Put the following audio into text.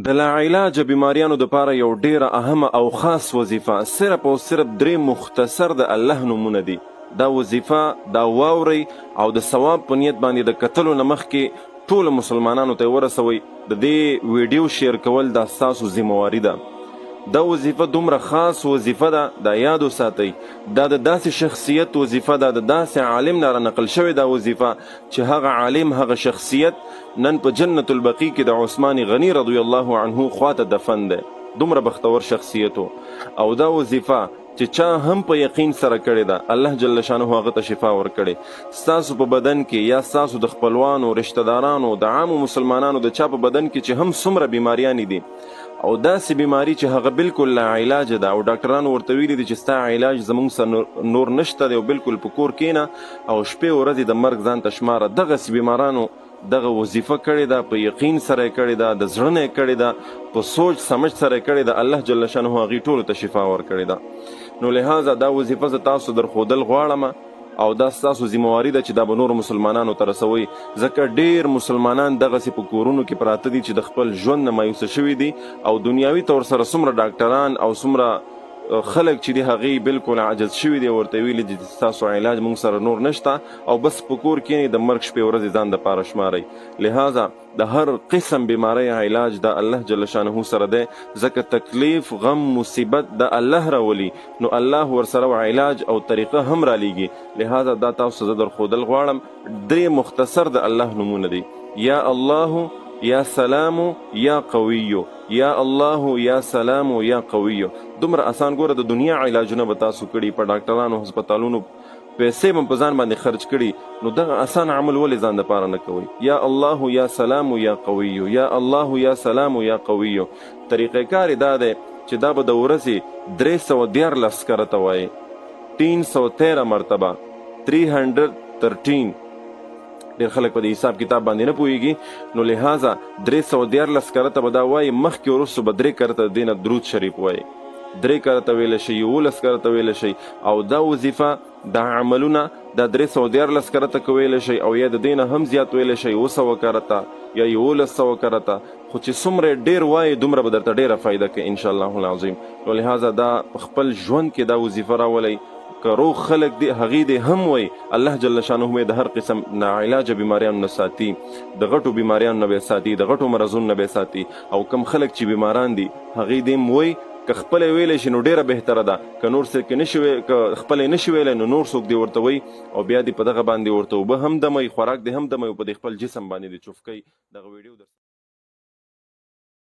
د لاعلاجه بیماریانو دپاره یو ډیره اهمه او خاص وظیفه صرف او صرف درې مختصر د الله نومونه دي. دا وظیفه دا واورئ او د ثواب په نیت باندې د کتلو نه مخکې ټولو مسلمانانو ته ورسوئ. د دې ویډیو شیر کول دا ستاسو ذمواري ده. دا وظیفه دومره خاص وظیفه ده، دا یاد وساتئ. دا د داسې شخصیت وظیفه ده، د داسې عالم نه رانقل شوې دا وظیفه چې هغه عالم هغه شخصیت نن په جنت البقیع کې د عثمان غنی رضی الله عنه خواته دفن ده. دومره بختور شخصیت او دا وظیفه چې چا هم په یقین سره کړې ده الله جل شانه هغه ته شفا ورکړي. ستاسو په بدن کې یا ستاسو د خپلوانو رشتہ دارانو د عامو مسلمانانو د چا په بدن کې چې هم څومره بیماریانې دي او داسې بیماری چې هغه بالکل لا علاج ده او ډاکټرانو ورته ویلي دي چې ستا علاج زموږ سره نور نشته دی او بالکل په کور کېنه او شپې ورځې د مرګ ځان ته شماره. دغسې بیمارانو دغه وظیفه کړې ده، په یقین سره یې کړې ده، د زړه نه یې کړې ده، په سوچ سمج سره یې کړې ده. الله جل شانه هغې ټولو ته شفا ورکړې ده. نو لہذا دا وظیفه زه تاسو درښودل غواړم او دا ستاسو ذمواري ده چې دا به نورو مسلمانانو ته رسوئ، ځکه ډېر مسلمانان دغسې په کورونو کې پراته دي چې د خپل ژوند نه مایوسه شوي دي او دنیاوي طور سره څومره ډاکټران او څومره خلک چې دي هغې بالکل عجز شوي دي، ورته ویلي دي چې ستاسو علاج موږ سره نور نشته او بس په کور کښېنئ د مرګ شپې ورځې ځان دپاره شمارئ. لہذا د هر قسم بیماری علاج د الله جل شانه سره دی، ځکه تکلیف غم مصیبت د الله راولي نو الله ورسره علاج او طریقه هم رالیږي. لہذا دا تاسو زه درښودل غواړم. درې مختصر د الله نومونه دي: یا الله، یا سلام، یا قویو. یا الله، یا سلام، یا قویو. دومره آسان ګوره د دنیا علاجونه به تاسو کړي، په ډاکټرانو هسپتالونو پیسې به په ځان باندې خرج کړي، نو دغه آسان عمل ولې ځان دپاره نه کوئ؟ یا الله، یا سلام، یا قویو. یا الله، یا سلام، یا قویو. طریقې کار دا دی چې دا به د ورځې 314 کرته وایي، 313 مرتبه، 313. ډېر خلک په د حساب کتاب باندې نه پوهېږي، نو لہذا 314 کرته به دا وایي، مخکې وروستو به 3 کرته د دې نه درود شریف وایي، 3 کرته ویلی شي، 11 کرته ویلی شي. او دا وظیفه دا عملونه دا 314 کرته که ویلی شي او یا د دې نه هم زیات ویلی شي، 100 کرته یا 1100 کرته، خو چې څومره ډېر وایي دومره به درته ډېره فایده کوي انشاءالله العظیم. نو لہذا دا په خپل ژوند کې دا وظیفه راولئ. که روغ خلک دي هغې دې هم وایي الله جل شانه مې د هر قسم ناعلاجه بیماریانو نه ساتي، د غټو بیماریانو نه به ساتي، د غټو مرضونو نه به ساتي. او کم خلک چې بیماران دي هغې دې هم وایي، که خپله یې ویلی شي نو ډېره بهتره ده، که نور څوک یې نشي که خپله یې نشي ویلی نو نور څوک دې ورته وایي او بیا دې په دغه باندې ورته اوبه هم دموي، خوراک دې هم دموي او په دې خپل جسم باندې دې چوف کوي. دغه ویډیو